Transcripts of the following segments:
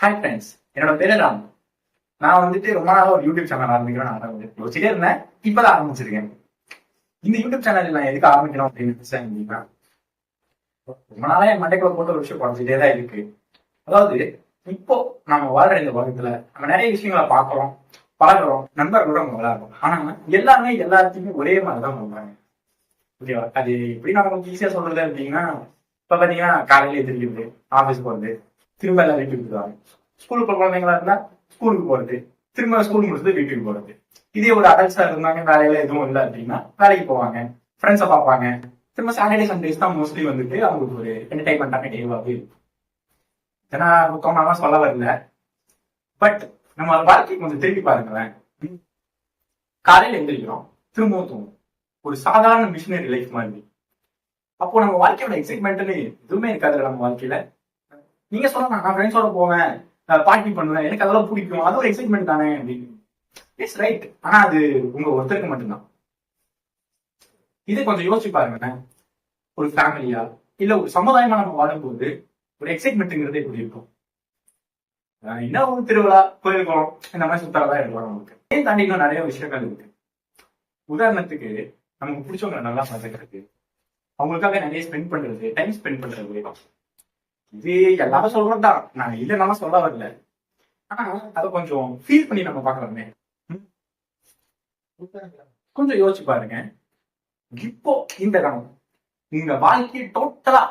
Hi friends, என்னோட பேரு ராம். நான் வந்துட்டு ரொம்ப நாளாக ஒரு யூடியூப் சேனல் ஆரம்பிக்கிறேன் யோசிச்சுட்டே இருந்தேன். இப்பதான் ஆரம்பிச்சிருக்கேன். இந்த யூடியூப் சேனல் நான் எதுக்கு ஆரம்பிக்கணும் அப்படின்னு ரொம்ப நாளா என் மண்டைக்குள்ள போட்ட ஒரு விஷயம் குறைஞ்சிட்டே தான் இருக்கு. அதாவது இப்போ நம்ம வாழ்ற இந்த உலகத்துல நம்ம நிறைய விஷயங்களை பார்க்கிறோம், பழகிறோம், நண்பர்களோட நம்ம விளையாடுறோம். ஆனா எல்லாருமே எல்லாத்தையுமே ஒரே மாதிரிதான் பண்றாங்க. ஓகேவா? அது எப்படி நான் கொஞ்சம் ஈஸியா சொல்றது அப்படின்னா, இப்ப பாத்தீங்கன்னா காலையில எதிர்க்கிறது, ஆபீஸ் போறது, திரும்ப எல்லாம் வீட்டுக்கு போவாங்க. ஸ்கூலுக்கு குழந்தைங்களா இருந்தா ஸ்கூலுக்கு போறது, திரும்ப ஸ்கூல் முடிச்சது வீட்டுக்கு போறது. இதே ஒரு அடல்ட்ஸா இருந்தாங்க, வேலையில எதுவும் இல்லை அப்படின்னா வேலைக்கு போவாங்க, ஃப்ரெண்ட்ஸை பார்ப்பாங்க. திரும்ப சாட்டர்டே சண்டேஸ் தான் மோஸ்ட்லி வந்துட்டு அவங்களுக்கு ஒரு என்டர்டைன்மெண்டான டேவாகவே இருக்கும். ஏன்னா முக்கியமாக சொல்ல வரல, பட் நம்ம வாழ்க்கை கொஞ்சம் திருப்பி பாருங்களேன். காலையில எழுந்திரிக்கிறோம், திரும்பவும் தூங்கும். ஒரு சாதாரண மிஷினரி லைஃப் மாதிரி. அப்போ நம்ம வாழ்க்கையோட எக்ஸைட்மெண்ட்னு எதுவுமே இருக்காது நம்ம வாழ்க்கையில. நீங்க சொல்லலாம், நான் ஃப்ரெண்ட்ஸோட போவேன், பார்ட்டி பண்ணுவேன், எனக்கு அதெல்லாம் பிடிக்கும், அது ஒரு எக்ஸைட்மெண்ட் தானே அப்படின்னு. It's right. ஆனா அது உங்க ஒருத்தருக்கு மட்டும்தான். இதை கொஞ்சம் யோசிச்சு பாருங்க. ஒரு ஃபேமிலியா இல்ல ஒரு சமுதாயமா நம்ம வாழும்போது ஒரு எக்ஸைட்மெண்ட்ங்கிறது எப்படி இருக்கும்? என்ன ஒரு திருவிழா, கோயில் குளம் இந்த மாதிரி சுத்தாலதான் இருக்கலாம். நமக்கு ஏன் தாண்டி இன்னும் நிறைய விஷயங்கள் இருக்கு. உதாரணத்துக்கு நமக்கு பிடிச்சவங்க நல்லா பார்த்துக்கிறது, அவங்களுக்காக நிறைய ஸ்பெண்ட் பண்றது, டைம் ஸ்பெண்ட் பண்றது. இது எல்லாரும் சொல்றதுதான், நான் இல்லைன்னா சொல்ல வரல. ஆனா அதை கொஞ்சம் ஃபீல் பண்ணி நம்ம பார்க்கலாமே. கொஞ்சம் யோசிச்சு பாருங்க. இப்போ இந்த கணம் உங்க வாழ்க்கையை டோட்டலா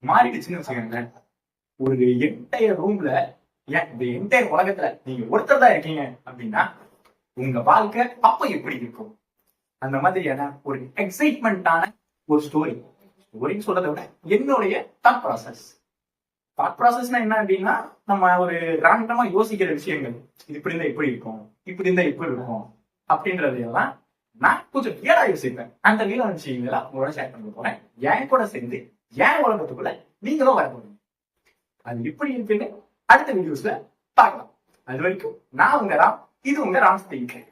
மாறிடுச்சுன்னு வச்சுக்கோங்க. ஒரு என்டையர் ரூம்ல, இந்த என்டையர் உலகத்துல நீங்க ஒருத்தர் தான் இருக்கீங்க அப்படின்னா உங்க வாழ்க்கை அப்ப எப்படி இருக்கும்? அந்த மாதிரியான ஒரு எக்ஸைட்மெண்டான ஒரு ஸ்டோரின்னு சொல்றதை விட என்னுடைய தாட் ப்ராசஸ்னா என்ன அப்படின்னா, நம்ம ஒரு ரேண்டமா யோசிக்கிற விஷயங்கள், இது இப்படி இருந்தா எப்படி இருக்கும், இப்படி இருந்தா எப்படி இருக்கும் அப்படின்றதையெல்லாம் நான் கொஞ்சம் கிளியரா யோசிப்பேன். அந்த வீர விஷயங்களா உங்களோட ஷேர் பண்ண போறேன். என் கூட சேர்ந்து என் உலகத்துக்குள்ள நீங்களும் வர போறீங்க. அது எப்படி இருக்குன்னு அடுத்த வீடியோஸ்ல பார்க்கலாம். அது வரைக்கும் நான் உங்க ராம், இது உங்க ராம் ஸ்பீக்கர்.